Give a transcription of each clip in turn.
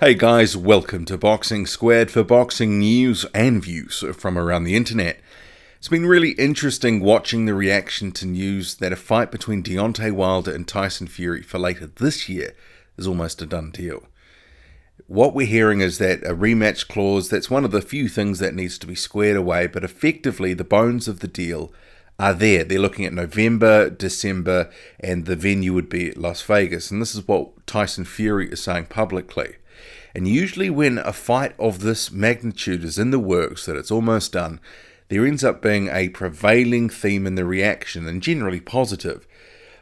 Hey guys, welcome to Boxing Squared for boxing news and views from around the internet. It's been really interesting watching the reaction to news that a fight between Deontay Wilder and Tyson Fury for later this year is almost a done deal. What we're hearing is that a rematch clause, that's one of the few things that needs to be squared away, but effectively the bones of the deal are there. They're looking at November, December, and the venue would be Las Vegas. And this is what Tyson Fury is saying publicly. And usually when a fight of this magnitude is in the works, that it's almost done, there ends up being a prevailing theme in the reaction, and generally positive.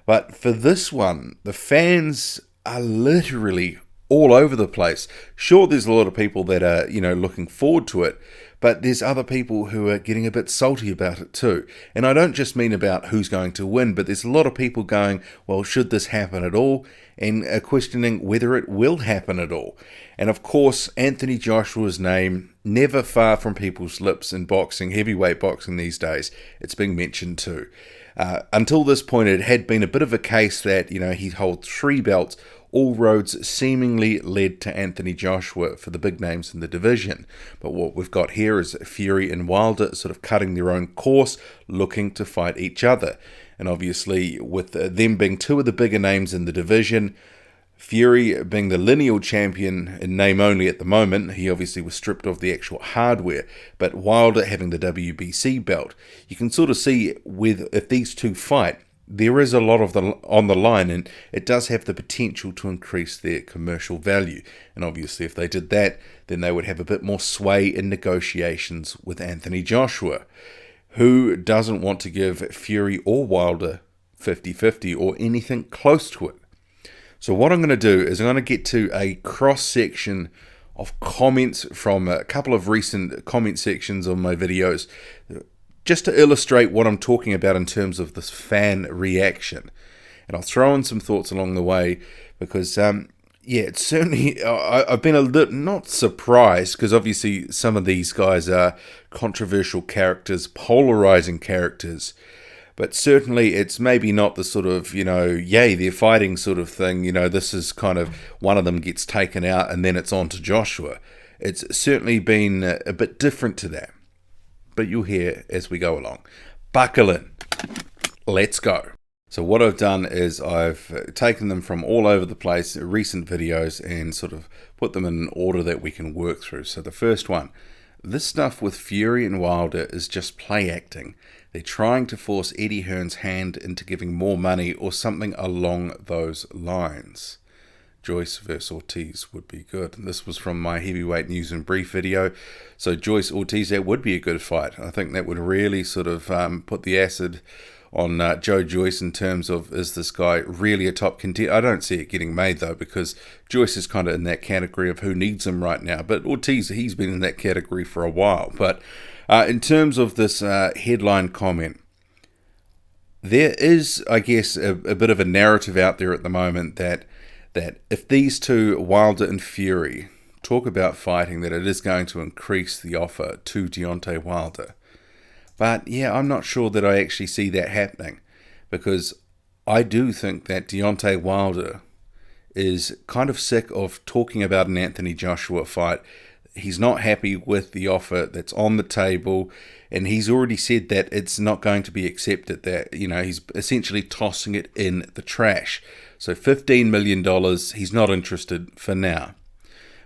But for this one, the fans are literally all over the place. Sure, there's a lot of people that are, looking forward to it, but there's other people who are getting a bit salty about it too. And I don't just mean about who's going to win, but there's a lot of people going, well, should this happen at all? And questioning whether it will happen at all. And of course, Anthony Joshua's name, never far from people's lips in boxing, heavyweight boxing these days. It's being mentioned too. Until this point, it had been a bit of a case that, he holds 3 belts. All roads seemingly led to Anthony Joshua for the big names in the division. But what we've got here is Fury and Wilder sort of cutting their own course, looking to fight each other. And obviously, with them being 2 of the bigger names in the division, Fury being the lineal champion in name only at the moment, he obviously was stripped of the actual hardware, but Wilder having the WBC belt, you can sort of see if these two fight, there is a lot on the line, and it does have the potential to increase their commercial value. And obviously, if they did that, then they would have a bit more sway in negotiations with Anthony Joshua. Who doesn't want to give Fury or Wilder 50-50 or anything close to it? So what I'm going to do is I'm going to get to a cross-section of comments from a couple of recent comment sections on my videos, just to illustrate what I'm talking about in terms of this fan reaction. And I'll throw in some thoughts along the way because, it's certainly, I've been a little, not surprised, because obviously some of these guys are controversial characters, polarizing characters, but certainly it's maybe not the sort of, yay, they're fighting sort of thing. This is kind of, one of them gets taken out and then it's on to Joshua. It's certainly been a bit different to that. But you'll hear as we go along. Buckle in. Let's go. So what I've done is I've taken them from all over the place, recent videos, and sort of put them in an order that we can work through. So the first one, this stuff with Fury and Wilder is just play acting. They're trying to force Eddie Hearn's hand into giving more money or something along those lines. Joyce versus Ortiz would be good. And this was from my heavyweight news and brief video. So Joyce Ortiz, that would be a good fight. I think that would really sort of put the acid on Joe Joyce in terms of, is this guy really a top contender? I don't see it getting made though, because Joyce is kind of in that category of who needs him right now. But Ortiz, he's been in that category for a while. But in terms of this headline comment, there is, I guess, a bit of a narrative out there at the moment that if these two, Wilder and Fury, talk about fighting, that it is going to increase the offer to Deontay Wilder. But yeah, I'm not sure that I actually see that happening, because I do think that Deontay Wilder is kind of sick of talking about an Anthony Joshua fight. He's not happy with the offer that's on the table, and he's already said that it's not going to be accepted, that, he's essentially tossing it in the trash. So $15 million, he's not interested for now.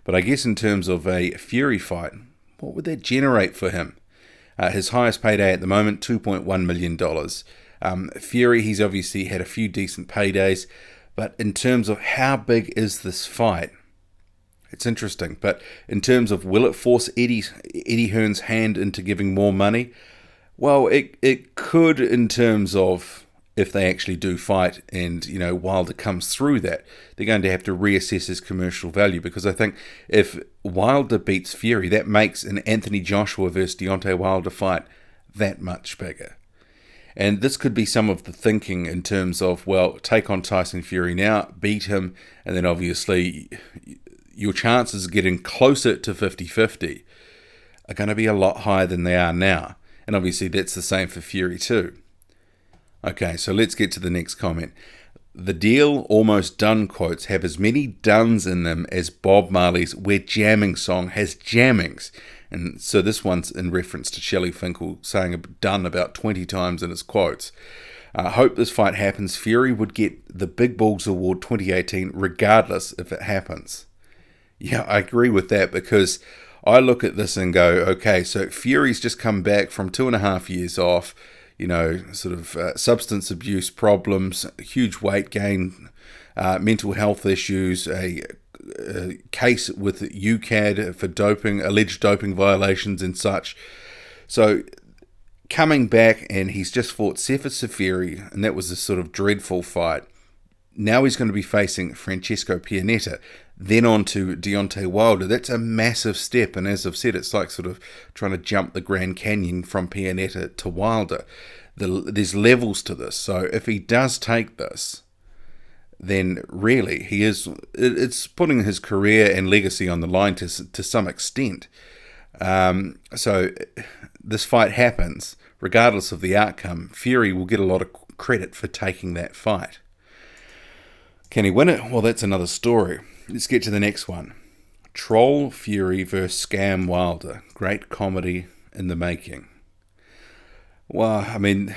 But I guess in terms of a Fury fight, what would that generate for him? His highest payday at the moment, $2.1 million. Fury, he's obviously had a few decent paydays, but in terms of how big is this fight, it's interesting. But in terms of, will it force Eddie Hearn's hand into giving more money? Well, it could, in terms of, if they actually do fight and, Wilder comes through that, they're going to have to reassess his commercial value, because I think if Wilder beats Fury, that makes an Anthony Joshua versus Deontay Wilder fight that much bigger. And this could be some of the thinking in terms of, well, take on Tyson Fury now, beat him, and then obviously your chances of getting closer to 50-50 are going to be a lot higher than they are now. And obviously that's the same for Fury too. Okay, so let's get to the next comment. The deal almost done quotes have as many dones in them as Bob Marley's We're Jamming song has jammings. And so this one's in reference to Shelley Finkel saying done about 20 times in his quotes. Hope this fight happens. Fury would get the Big Balls Award 2018 regardless if it happens. Yeah, I agree with that, because I look at this and go, okay, so Fury's just come back from 2.5 years off, substance abuse problems, huge weight gain, mental health issues, a case with UCAD for doping, alleged doping violations and such. So coming back, and he's just fought Sefer Seferi, and that was a sort of dreadful fight. Now he's going to be facing Francesco Pianetta, then on to Deontay Wilder. That's a massive step, and as I've said, it's like sort of trying to jump the Grand Canyon from Pianetta to Wilder. There's levels to this, so if he does take this, then really it's putting his career and legacy on the line to some extent. So this fight happens, regardless of the outcome, Fury will get a lot of credit for taking that fight. Can he win it? Well, that's another story. Let's get to the next one. Troll Fury versus Scam Wilder. Great comedy in the making. Well, I mean,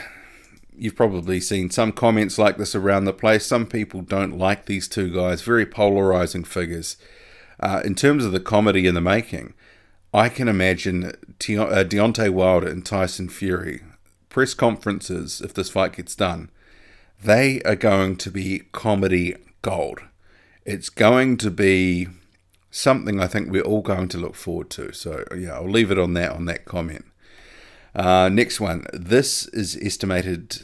you've probably seen some comments like this around the place. Some people don't like these two guys. Very polarizing figures. In terms of the comedy in the making, I can imagine Deontay Wilder and Tyson Fury press conferences, if this fight gets done, they are going to be comedy gold. It's going to be something I think we're all going to look forward to. So yeah, I'll leave it on that comment. Next one. This is estimated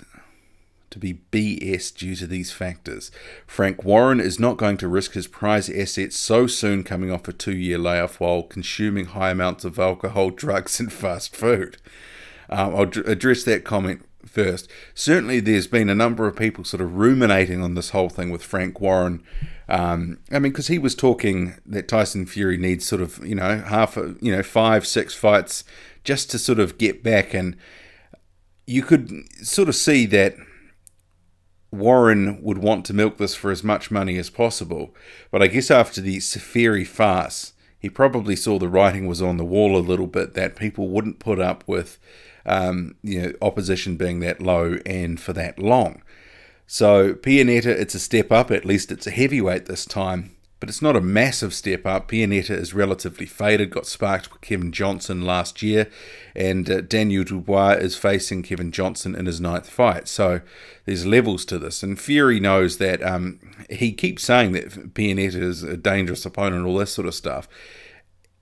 to be BS due to these factors. Frank Warren is not going to risk his prize assets so soon coming off a 2-year layoff while consuming high amounts of alcohol, drugs and fast food. I'll address that comment first. Certainly there's been a number of people sort of ruminating on this whole thing with Frank Warren. Because he was talking that Tyson Fury needs sort of, 5-6 fights just to sort of get back, and you could sort of see that Warren would want to milk this for as much money as possible. But I guess after the Seferi farce, he probably saw the writing was on the wall a little bit, that people wouldn't put up with opposition being that low and for that long. So Pianetta, it's a step up. At least it's a heavyweight this time, but it's not a massive step up. Pianetta is relatively faded, got sparked with Kevin Johnson last year, and Daniel Dubois is facing Kevin Johnson in his 9th fight. So there's levels to this, and Fury knows that. He keeps saying that Pianetta is a dangerous opponent and all this sort of stuff.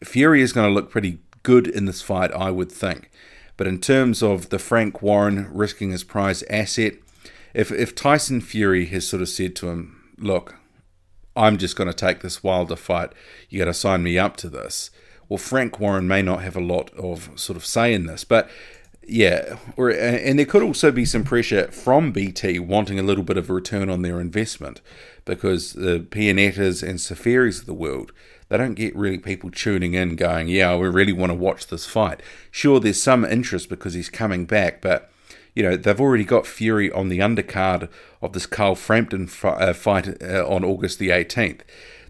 Fury is going to look pretty good in this fight, I would think. But in terms of the Frank Warren risking his prize asset, if Tyson Fury has sort of said to him, look, I'm just going to take this Wilder fight, you got to sign me up to this. Well, Frank Warren may not have a lot of sort of say in this, but yeah, and there could also be some pressure from BT wanting a little bit of a return on their investment, because the Pianettas and Seferis of the world, they don't get really people tuning in going, yeah, we really want to watch this fight. Sure, there's some interest because he's coming back, but they've already got Fury on the undercard of this Carl Frampton fight on August the 18th.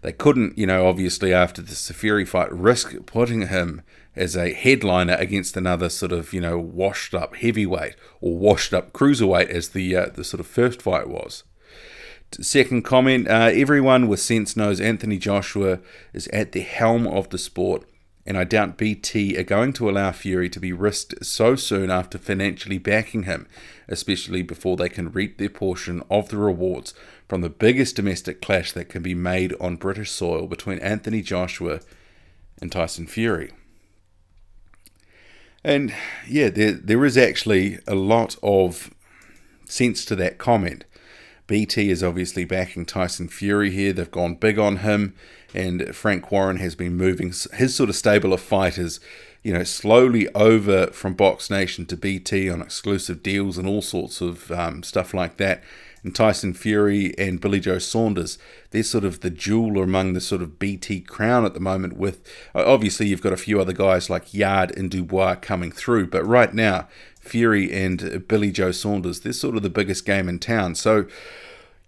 They couldn't, obviously after the Seferi fight, risk putting him as a headliner against another sort of, washed up heavyweight or washed up cruiserweight as the sort of first fight was. Second comment, everyone with sense knows Anthony Joshua is at the helm of the sport, and I doubt BT are going to allow Fury to be risked so soon after financially backing him, especially before they can reap their portion of the rewards from the biggest domestic clash that can be made on British soil between Anthony Joshua and Tyson Fury. And yeah, there is actually a lot of sense to that comment. BT is obviously backing Tyson Fury here. They've gone big on him, and Frank Warren has been moving his sort of stable of fighters, slowly over from Box Nation to BT on exclusive deals and all sorts of stuff like that. And Tyson Fury and Billy Joe Saunders, they're sort of the jewel among the sort of BT crown at the moment, with obviously you've got a few other guys like Yard and Dubois coming through, but right now Fury and Billy Joe Saunders, they're sort of the biggest game in town. So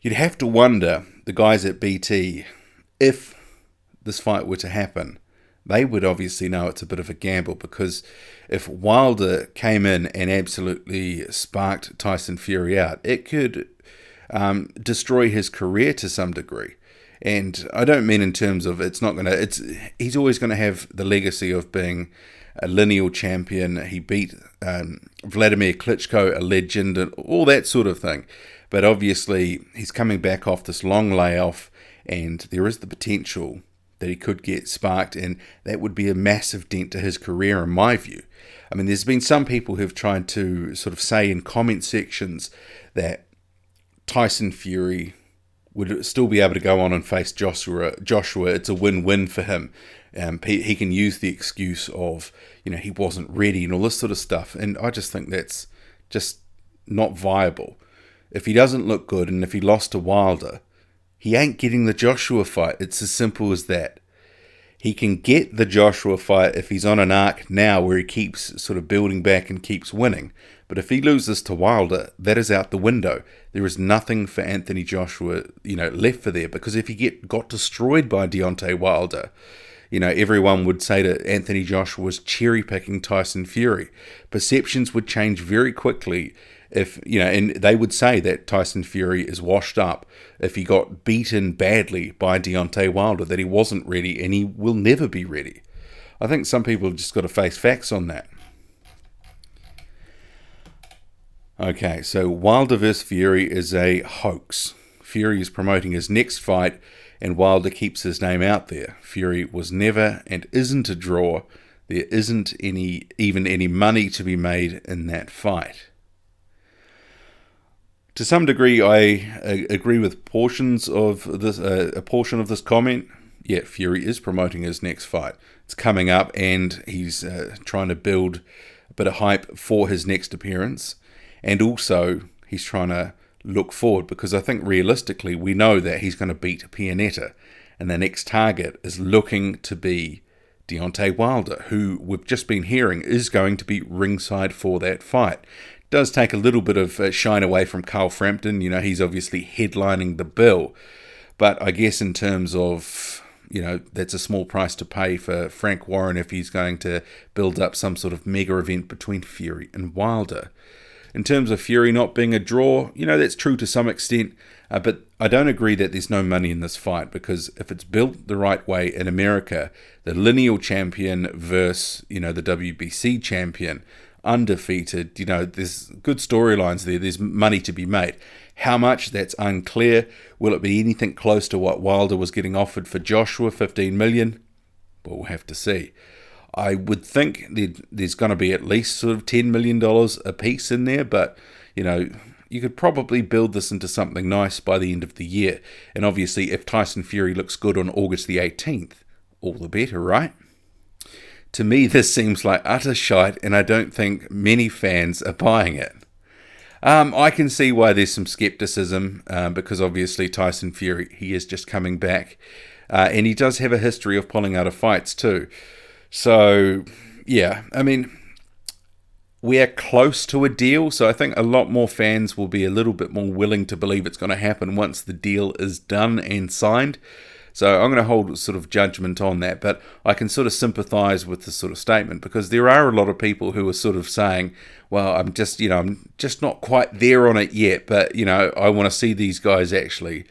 You'd have to wonder, the guys at BT, if this fight were to happen, they would obviously know it's a bit of a gamble, because if Wilder came in and absolutely sparked Tyson Fury out, it could destroy his career to some degree. And I don't mean in terms of he's always going to have the legacy of being a lineal champion. He beat Vladimir Klitschko, a legend, and all that sort of thing. But obviously, he's coming back off this long layoff, and there is the potential that he could get sparked, and that would be a massive dent to his career, in my view. I mean, there's been some people who've tried to sort of say in comment sections that Tyson Fury would still be able to go on and face Joshua. It's a win-win for him. He can use the excuse of, he wasn't ready and all this sort of stuff. And I just think that's just not viable. If he doesn't look good, and if he lost to Wilder, he ain't getting the Joshua fight. It's as simple as that. He can get the Joshua fight if he's on an arc now where he keeps sort of building back and keeps winning. But if he loses to Wilder, that is out the window. There is nothing for Anthony Joshua, left for there. Because if he got destroyed by Deontay Wilder, everyone would say that Anthony Joshua was cherry-picking Tyson Fury. Perceptions would change very quickly and they would say that Tyson Fury is washed up if he got beaten badly by Deontay Wilder, that he wasn't ready and he will never be ready. I think some people have just got to face facts on that. Okay, so Wilder vs. Fury is a hoax. Fury is promoting his next fight, and Wilder keeps his name out there. Fury was never and isn't a draw. There isn't even any money to be made in that fight. To some degree, I agree with portions of this. A portion of this comment. Yeah, Fury is promoting his next fight. It's coming up, and he's trying to build a bit of hype for his next appearance. And also, he's trying to look forward, because I think realistically, we know that he's going to beat Pianetta, and the next target is looking to be Deontay Wilder, who we've just been hearing is going to be ringside for that fight. Does take a little bit of shine away from Carl Frampton. He's obviously headlining the bill. But I guess in terms of, that's a small price to pay for Frank Warren if he's going to build up some sort of mega event between Fury and Wilder. In terms of Fury not being a draw, that's true to some extent. But I don't agree that there's no money in this fight, because if it's built the right way in America, the lineal champion versus, the WBC champion, undefeated, there's good storylines there. There's money to be made. How much? That's unclear. Will it be anything close to what Wilder was getting offered for Joshua, $15 million? But we'll have to see. I would think there's going to be at least sort of $10 million a piece in there, but, you could probably build this into something nice by the end of the year. And obviously, if Tyson Fury looks good on August the 18th, all the better, right? To me, this seems like utter shite, and I don't think many fans are buying it. I can see why there's some skepticism, because obviously Tyson Fury, he is just coming back, and he does have a history of pulling out of fights too. So, yeah, I mean, we're close to a deal, so I think a lot more fans will be a little bit more willing to believe it's going to happen once the deal is done and signed. So I'm going to hold sort of judgment on that, but I can sort of sympathise with this sort of statement, because there are a lot of people who are sort of saying, well, I'm just not quite there on it yet, but, I want to see these guys actually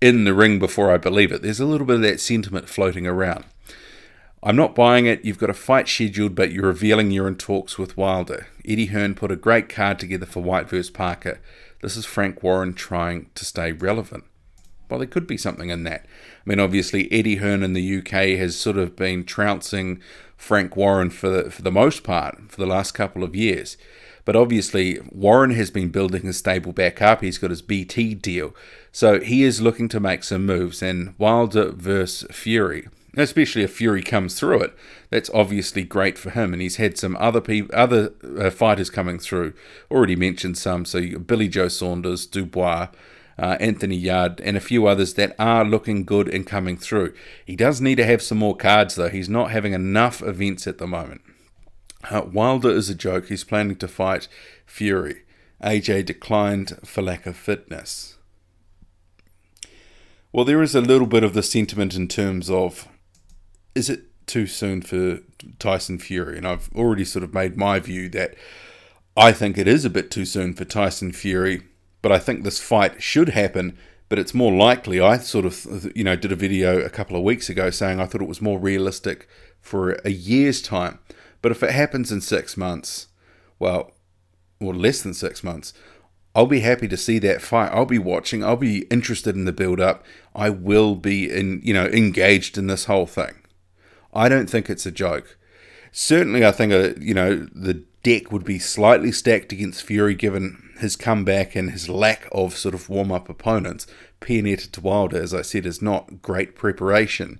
in the ring before I believe it. There's a little bit of that sentiment floating around. I'm not buying it. You've got a fight scheduled, but you're revealing you're in talks with Wilder. Eddie Hearn put a great card together for White vs. Parker. This is Frank Warren trying to stay relevant. Well, there could be something in that. I mean, obviously, Eddie Hearn in the UK has sort of been trouncing Frank Warren for the most part for the last couple of years. But obviously, Warren has been building his stable back up. He's got his BT deal. So he is looking to make some moves. And Wilder versus Fury, especially if Fury comes through it, that's obviously great for him. And he's had some other fighters coming through. Already mentioned some. So you got Billy Joe Saunders, Dubois, Anthony Yard, and a few others that are looking good and coming through. He does need to have some more cards, though. He's not having enough events at the moment. Wilder is a joke. He's planning to fight Fury. AJ declined for lack of fitness. Well, there is a little bit of the sentiment in terms of, is it too soon for Tyson Fury? And I've already sort of made my view that I think it is a bit too soon for Tyson Fury, but I think this fight should happen, but it's more likely. I sort of, did a video a couple of weeks ago saying I thought it was more realistic for a year's time. But if it happens in 6 months, well, or less than 6 months, I'll be happy to see that fight. I'll be watching. I'll be interested in the build-up. I will be engaged in this whole thing. I don't think it's a joke. Certainly, I think the deck would be slightly stacked against Fury given his comeback and his lack of sort of warm-up opponents. Pianeta to Wilder, as I said, is not great preparation,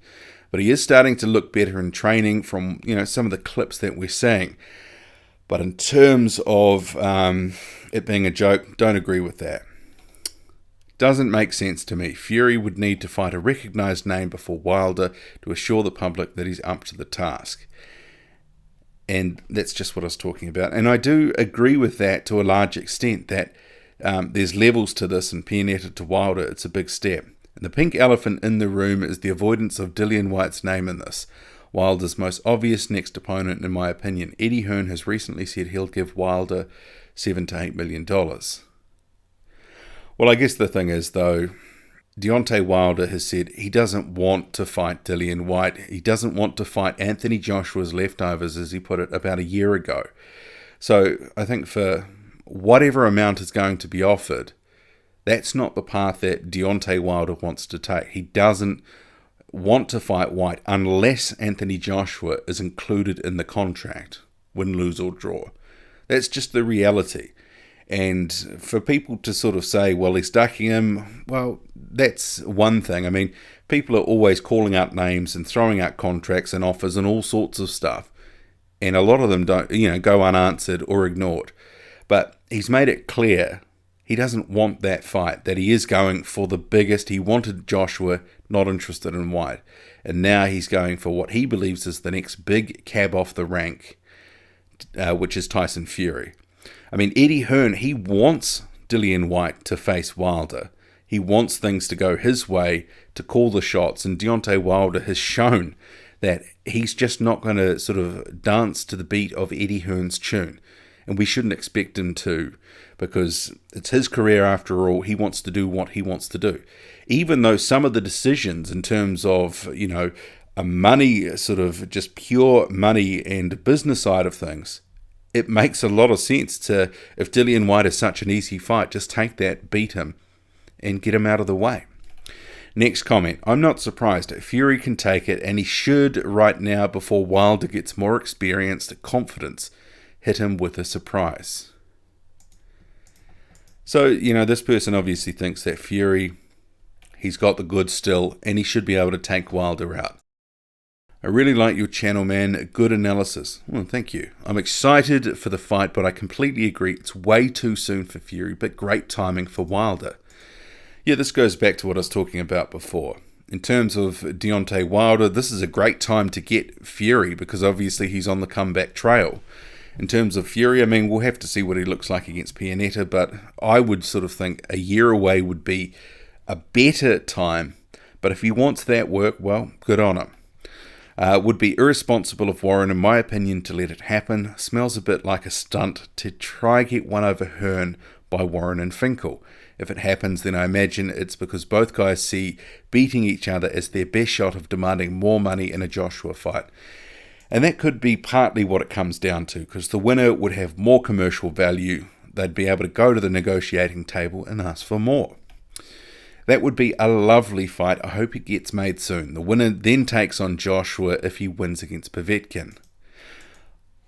but he is starting to look better in training from some of the clips that we're seeing. But in terms of it being a joke, don't agree with that. Doesn't make sense to me. Fury would need to fight a recognised name before Wilder to assure the public that he's up to the task. And that's just what I was talking about. And I do agree with that to a large extent, that there's levels to this, and Pianeta to Wilder, it's a big step. And the pink elephant in the room is the avoidance of Dillian Whyte's name in this. Wilder's most obvious next opponent, in my opinion. Eddie Hearn has recently said he'll give Wilder $7 to $8 million. Well, I guess the thing is, though, Deontay Wilder has said he doesn't want to fight Dillian Whyte. He doesn't want to fight Anthony Joshua's leftovers, as he put it, about a year ago. So I think for whatever amount is going to be offered, that's not the path that Deontay Wilder wants to take. He doesn't want to fight Whyte unless Anthony Joshua is included in the contract, win, lose or draw. That's just the reality. And for people to sort of say, well, he's ducking him, well, that's one thing. I mean, people are always calling out names and throwing out contracts and offers and all sorts of stuff. And a lot of them don't, go unanswered or ignored. But he's made it clear he doesn't want that fight, that he is going for the biggest. He wanted Joshua, not interested in Whyte. And now he's going for what he believes is the next big cab off the rank, which is Tyson Fury. I mean, Eddie Hearn, he wants Dillian Whyte to face Wilder. He wants things to go his way, to call the shots. And Deontay Wilder has shown that he's just not going to sort of dance to the beat of Eddie Hearn's tune. And we shouldn't expect him to, because it's his career after all. He wants to do what he wants to do. Even though some of the decisions in terms of, a money, sort of just pure money and business side of things, it makes a lot of sense to, if Dillian Whyte is such an easy fight, just take that, beat him, and get him out of the way. Next comment. I'm not surprised. Fury can take it, and he should right now before Wilder gets more experienced. Confidence hit him with a surprise. So, this person obviously thinks that Fury, he's got the goods still, and he should be able to take Wilder out. I really like your channel, man. Good analysis. Well, thank you. I'm excited for the fight, but I completely agree. It's way too soon for Fury, but great timing for Wilder. Yeah, this goes back to what I was talking about before. In terms of Deontay Wilder, this is a great time to get Fury, because obviously he's on the comeback trail. In terms of Fury, I mean, we'll have to see what he looks like against Pianeta, but I would sort of think a year away would be a better time. But if he wants that work, well, good on him. Would be irresponsible of Warren, in my opinion, to let it happen. Smells a bit like a stunt to try get one over Hearn by Warren and Finkel. If it happens, then I imagine it's because both guys see beating each other as their best shot of demanding more money in a Joshua fight. And that could be partly what it comes down to, because the winner would have more commercial value. They'd be able to go to the negotiating table and ask for more. That would be a lovely fight. I hope it gets made soon. The winner then takes on Joshua if he wins against Povetkin.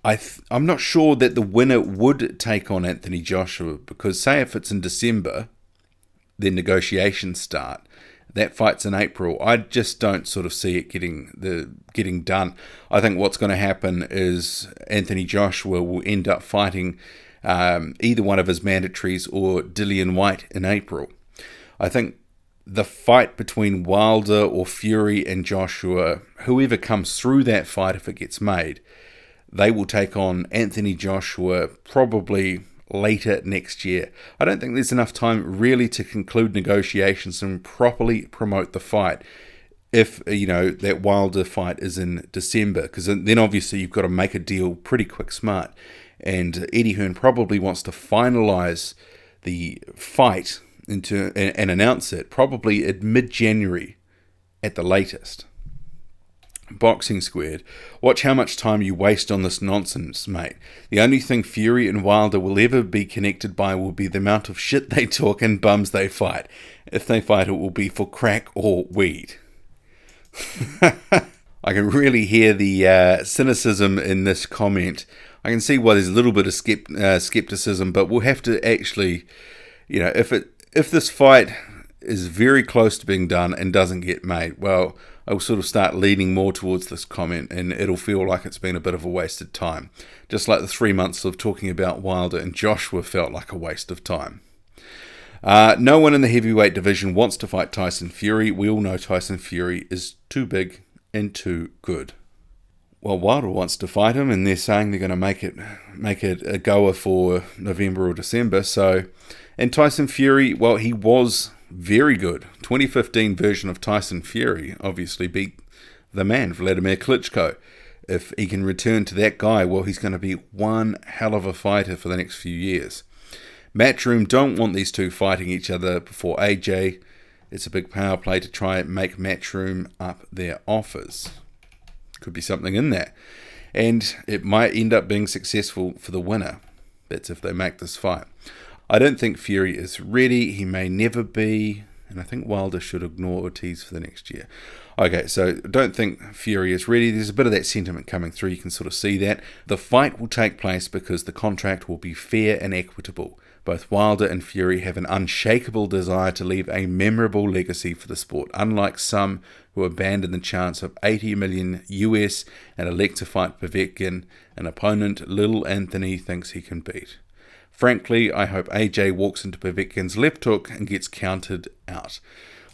I'm not sure that the winner would take on Anthony Joshua, because say if it's in December, then negotiations start. That fight's in April. I just don't sort of see it getting done. I think what's going to happen is Anthony Joshua will end up fighting either one of his mandatories or Dillian Whyte in April. I think the fight between Wilder or Fury and Joshua, whoever comes through that fight, if it gets made, they will take on Anthony Joshua probably later next year. I don't think there's enough time really to conclude negotiations and properly promote the fight if, that Wilder fight is in December, because then obviously you've got to make a deal pretty quick smart. And Eddie Hearn probably wants to finalise the fight and announce it probably at mid-January at the latest. Boxing Squared. Watch how much time you waste on this nonsense, mate. The only thing Fury and Wilder will ever be connected by will be the amount of shit they talk and bums they fight. If they fight, it will be for crack or weed. I can really hear the cynicism in this comment. I can see why there's a little bit of skepticism, but we'll have to actually, if this fight is very close to being done and doesn't get made, well, I'll sort of start leaning more towards this comment, and it'll feel like it's been a bit of a wasted time. Just like the 3 months of talking about Wilder and Joshua felt like a waste of time. No one in the heavyweight division wants to fight Tyson Fury. We all know Tyson Fury is too big and too good. Well, Wilder wants to fight him, and they're saying they're going to make it a goer for November or December. And Tyson Fury, well, he was very good. 2015 version of Tyson Fury obviously beat the man, Vladimir Klitschko. If he can return to that guy, well, he's going to be one hell of a fighter for the next few years. Matchroom don't want these two fighting each other before AJ. It's a big power play to try and make Matchroom up their offers. Could be something in there. And it might end up being successful for the winner. That's if they make this fight. I don't think Fury is ready. He may never be. And I think Wilder should ignore Ortiz for the next year. Okay, so don't think Fury is ready. There's a bit of that sentiment coming through. You can sort of see that. The fight will take place because the contract will be fair and equitable. Both Wilder and Fury have an unshakable desire to leave a memorable legacy for the sport, unlike some who abandon the chance of $80 million US and elect to fight Povetkin, an opponent Little Anthony thinks he can beat. Frankly, I hope AJ walks into Povetkin's left hook and gets counted out.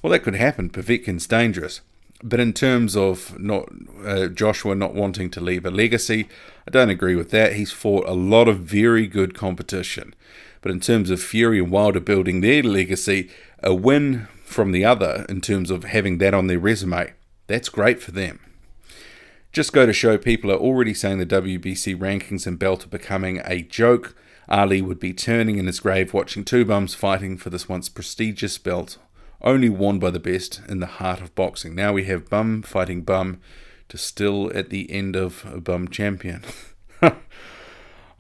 Well, that could happen. Povetkin's dangerous. But in terms of Joshua not wanting to leave a legacy, I don't agree with that. He's fought a lot of very good competition. But in terms of Fury and Wilder building their legacy, a win from the other in terms of having that on their resume, that's great for them. Just go to show people are already saying the WBC rankings and belt are becoming a joke. Ali would be turning in his grave watching two bums fighting for this once prestigious belt, only worn by the best in the heart of boxing. Now we have bum fighting bum to still at the end of a bum champion.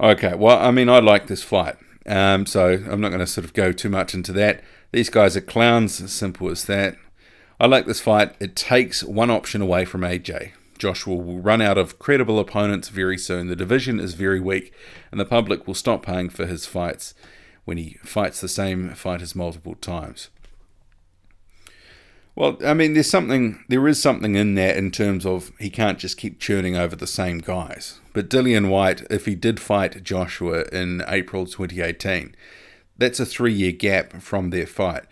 Okay, well, I mean, I like this fight. So I'm not going to sort of go too much into that. These guys are clowns, as simple as that. I like this fight. It takes one option away from AJ. Joshua will run out of credible opponents very soon. The division is very weak, and the public will stop paying for his fights when he fights the same fighters multiple times. Well, I mean, there is something in that in terms of he can't just keep churning over the same guys. But Dillian Whyte, if he did fight Joshua in April 2018, that's a 3-year gap from their fight.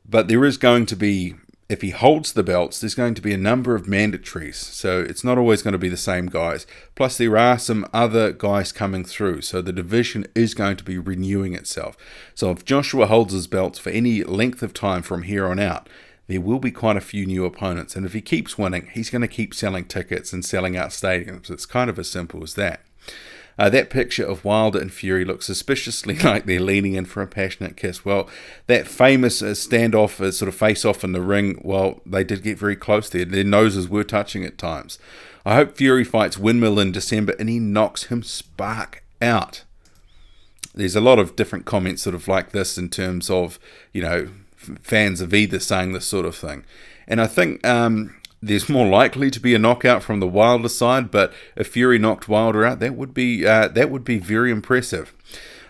But there is going to be, if he holds the belts, there's going to be a number of mandatories. So it's not always going to be the same guys. Plus there are some other guys coming through. So the division is going to be renewing itself. So if Joshua holds his belts for any length of time from here on out, there will be quite a few new opponents. And if he keeps winning, he's going to keep selling tickets and selling out stadiums. It's kind of as simple as that. That picture of Wilder and Fury looks suspiciously like they're leaning in for a passionate kiss. Well, that famous standoff, sort of face-off in the ring, well, they did get very close there. Their noses were touching at times. I hope Fury fights Windmill in December and he knocks him spark out. There's a lot of different comments sort of like this in terms of, fans of either saying this sort of thing. And I think there's more likely to be a knockout from the Wilder side, but if Fury knocked Wilder out, that would be very impressive.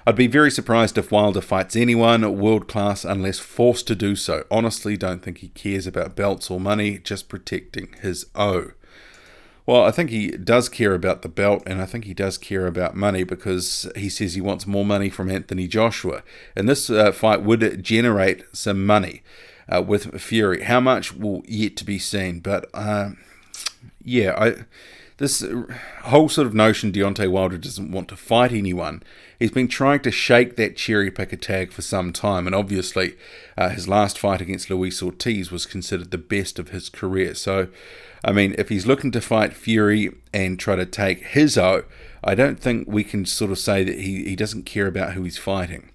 I'd be very surprised if Wilder fights anyone world-class unless forced to do so. Honestly, don't think he cares about belts or money, just protecting his O. Well, I think he does care about the belt, and I think he does care about money because he says he wants more money from Anthony Joshua. And this fight would generate some money with Fury. How much will yet to be seen? But, this whole sort of notion Deontay Wilder doesn't want to fight anyone, he's been trying to shake that cherry picker tag for some time, and obviously his last fight against Luis Ortiz was considered the best of his career. So, I mean, if he's looking to fight Fury and try to take his O, I don't think we can sort of say that he doesn't care about who he's fighting.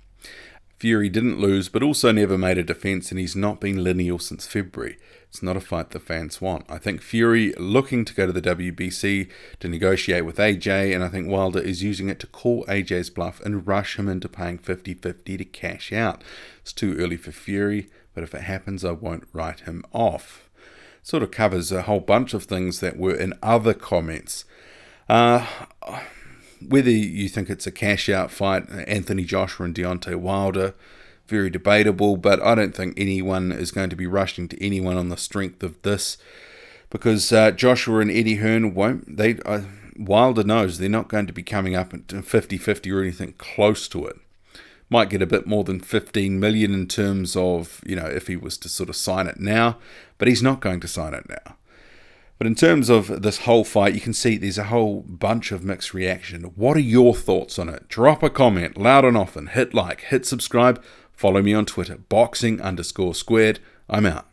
Fury didn't lose, but also never made a defence, and he's not been lineal since February. It's not a fight the fans want. I think Fury looking to go to the WBC to negotiate with AJ, and I think Wilder is using it to call AJ's bluff and rush him into paying 50-50 to cash out. It's too early for Fury, but if it happens, I won't write him off. Sort of covers a whole bunch of things that were in other comments. Whether you think it's a cash-out fight, Anthony Joshua and Deontay Wilder, very debatable, but I don't think anyone is going to be rushing to anyone on the strength of this, because Joshua and Eddie Hearn won't. Wilder knows they're not going to be coming up at 50-50 or anything close to it. Might get a bit more than 15 million in terms of, if he was to sort of sign it now, but he's not going to sign it now. But in terms of this whole fight, you can see there's a whole bunch of mixed reaction. What are your thoughts on it? Drop a comment loud and often. Hit like, hit subscribe. Follow me on Twitter, boxing_squared. I'm out.